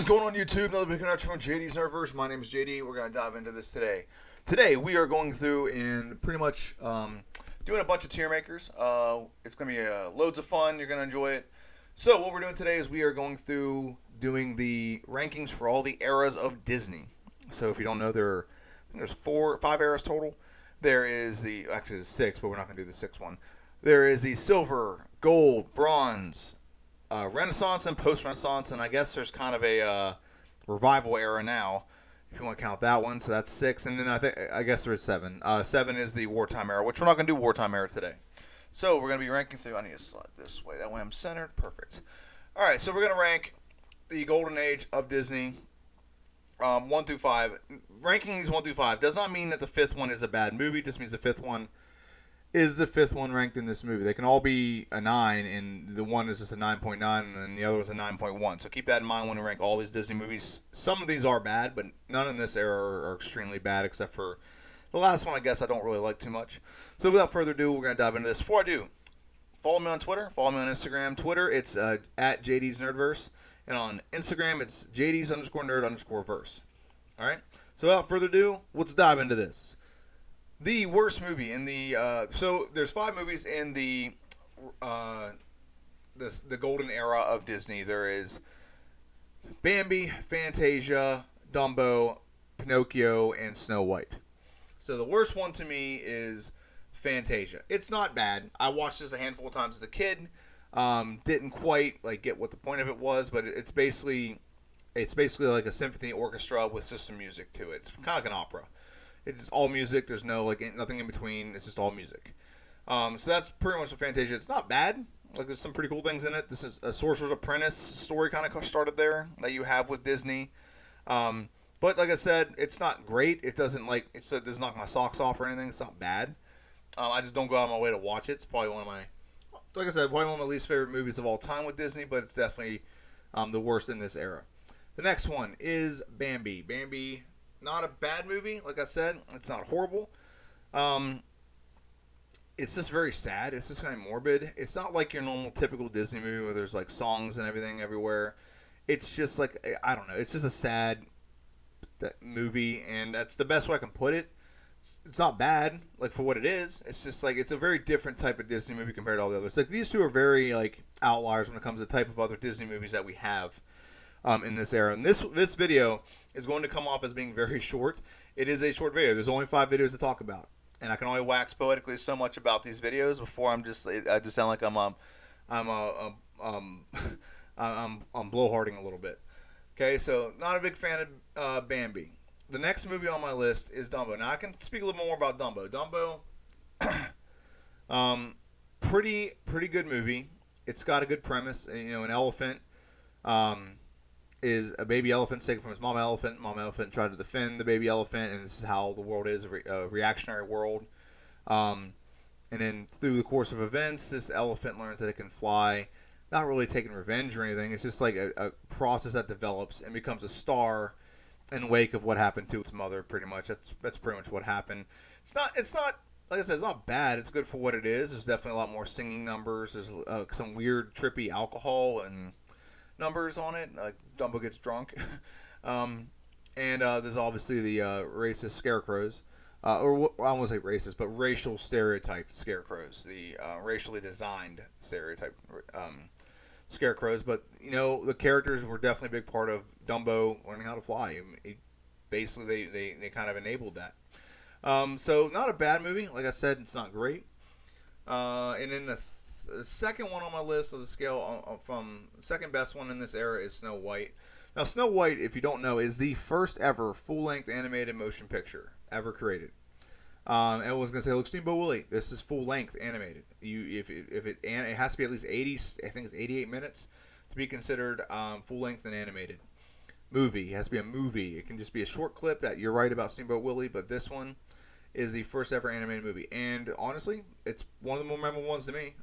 going on YouTube? Another big introduction from JD's Nerdverse. My name is JD. We're going to dive into this today. Today we are going through and pretty much doing a bunch of tier makers. It's going to be loads of fun. You're going to enjoy it. So what we're doing today is we are going through doing the rankings for all the eras of Disney. So if you don't know, there's 5 eras total. There is actually there's 6, but we're not going to do the 6th one. There is the silver, gold, bronze, Renaissance and post-Renaissance, and I guess there's kind of a revival era now, if you want to count that one. So that's 6, and then I guess there is 7. 7 is the wartime era, which we're not going to do wartime era today. So we're going to be ranking through. I need to slide this way. That way I'm centered. Perfect. All right, so we're going to rank the golden age of Disney, 1 through 5. Ranking these 1 through 5 does not mean that the 5th one is a bad movie. It just means the 5th one is the 5th one ranked in this movie. They can all be a 9, and the one is just a 9.9, and then the other was a 9.1. So keep that in mind when you rank all these Disney movies. Some of these are bad, but none in this era are extremely bad, except for the last one, I guess, I don't really like too much. So without further ado, we're going to dive into this. Before I do, follow me on Twitter. Follow me on Instagram. Twitter, it's at JD's Nerdverse. And on Instagram, it's JD's_nerd_verse. All right? So without further ado, let's dive into this. The worst movie in the so there's 5 movies in the golden era of Disney. There is Bambi, Fantasia, Dumbo, Pinocchio, and Snow White. So the worst one to me is Fantasia. It's not bad. I watched this a handful of times as a kid. Didn't quite get what the point of it was, but it's basically like a symphony orchestra with just some music to it. It's kind of like an opera. It's all music. There's no nothing in between. It's just all music. So that's pretty much the Fantasia. It's not bad. There's some pretty cool things in it. This is a Sorcerer's Apprentice story kind of started there that you have with Disney. But like I said, it's not great. It doesn't doesn't knock my socks off or anything. It's not bad. I just don't go out of my way to watch it. It's probably one of my least favorite movies of all time with Disney, but it's definitely the worst in this era. The next one is Bambi. Bambi. Not a bad movie, like I said. It's not horrible. It's just very sad. It's just kind of morbid. It's not like your normal typical Disney movie where there's songs and everything everywhere. It's just I don't know. It's just a sad movie, and that's the best way I can put it. It's not bad, for what it is. It's just it's a very different type of Disney movie compared to all the others. These two are very outliers when it comes to the type of other Disney movies that we have in this era. And this video is going to come off as being very short. It is a short video. There's only 5 videos to talk about, and I can only wax poetically so much about these videos before I just sound like I'm blowharding a little bit. Okay, so not a big fan of Bambi. The next movie on my list is Dumbo. Now I can speak a little more about Dumbo. Dumbo, pretty good movie. It's got a good premise. An elephant. Is a baby elephant taken from his mom elephant. Mom elephant tried to defend the baby elephant, and this is how the world is, a reactionary world. And then through the course of events, this elephant learns that it can fly. Not really taking revenge or anything. It's just a process that develops and becomes a star in wake of what happened to its mother. Pretty much, that's pretty much what happened. It's not like I said, it's not bad. It's good for what it is. There's definitely a lot more singing numbers. There's some weird trippy alcohol and numbers on it. Dumbo gets drunk. And there's obviously the racist scarecrows. Or I won't say racist, but racial stereotyped scarecrows. The racially designed stereotype scarecrows. But, the characters were definitely a big part of Dumbo learning how to fly. Basically, they kind of enabled that. So, not a bad movie. Like I said, it's not great. And then the second one on my list of the scale from second best one in this era is Snow White. Now, Snow White, if you don't know, is the first ever full-length animated motion picture ever created. And I was gonna say, look, Steamboat Willie, this is full-length animated. It has to be at least 80. I think it's 88 minutes to be considered full-length and animated movie. It has to be a movie. It can just be a short clip. That you're right about Steamboat Willie, but this one is the first ever animated movie, and honestly, it's one of the more memorable ones to me.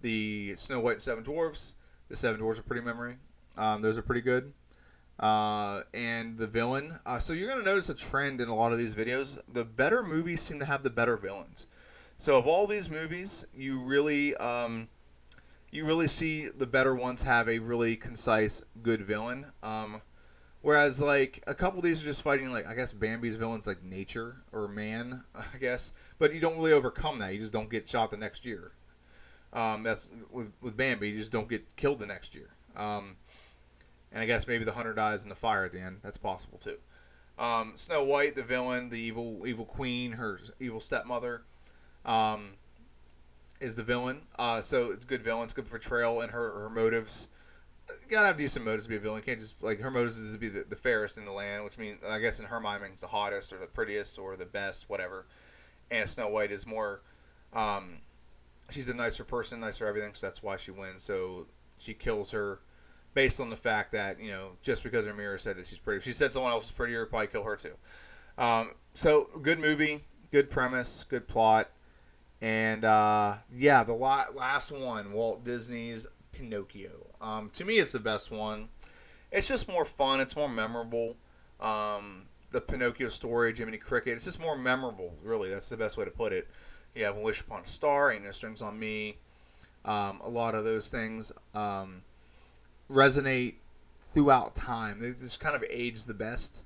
The Snow White and Seven Dwarfs. The Seven Dwarfs are pretty memory. Those are pretty good. And the villain. So you're going to notice a trend in a lot of these videos. The better movies seem to have the better villains. So of all these movies, you really you really see the better ones have a really concise, good villain. Whereas like a couple of these are just fighting like I guess Bambi's villain's like nature or man, I guess. But you don't really overcome that. You just don't get shot the next year. That's with Bambi, you just don't get killed the next year. And I guess maybe the hunter dies in the fire at the end. That's possible too. Snow White, the villain, the evil queen, her evil stepmother, is the villain. So it's a good villain. It's good portrayal and her motives. You gotta have decent motives to be a villain. You can't just like her motives is to be the fairest in the land, which means I guess in her mind means the hottest or the prettiest or the best, whatever. And Snow White is more. She's a nicer person, nicer everything, so that's why she wins. So she kills her based on the fact that just because her mirror said that she's pretty. If she said someone else is prettier, it'd probably kill her too. So good movie, good premise, good plot, and yeah, the last one, Walt Disney's Pinocchio. To me, it's the best one. It's just more fun. It's more memorable. The Pinocchio story, Jiminy Cricket. It's just more memorable. Really, that's the best way to put it. You have a Wish Upon a Star, Ain't No Strings on Me. A lot of those things resonate throughout time. They just kind of age the best.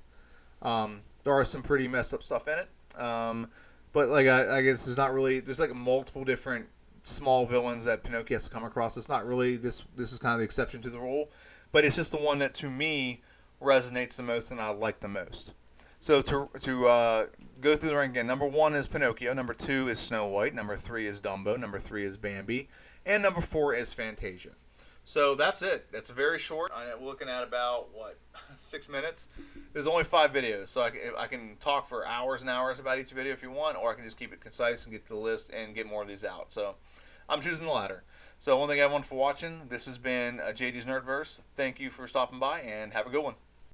There are some pretty messed up stuff in it. But like I guess there's not really. There's like multiple different small villains that Pinocchio has to come across. It's not really this. This is kind of the exception to the rule, but it's just the one that to me resonates the most and I like the most. So to go through the rank again, number 1 is Pinocchio, number 2 is Snow White, number 3 is Dumbo, number 3 is Bambi, and number 4 is Fantasia. So that's it. That's very short. I'm looking at about 6 minutes. There's only 5 videos, so I can talk for hours and hours about each video if you want, or I can just keep it concise and get to the list and get more of these out. So I'm choosing the latter. So one thing, everyone, for watching. This has been JD's Nerdverse. Thank you for stopping by, and have a good one.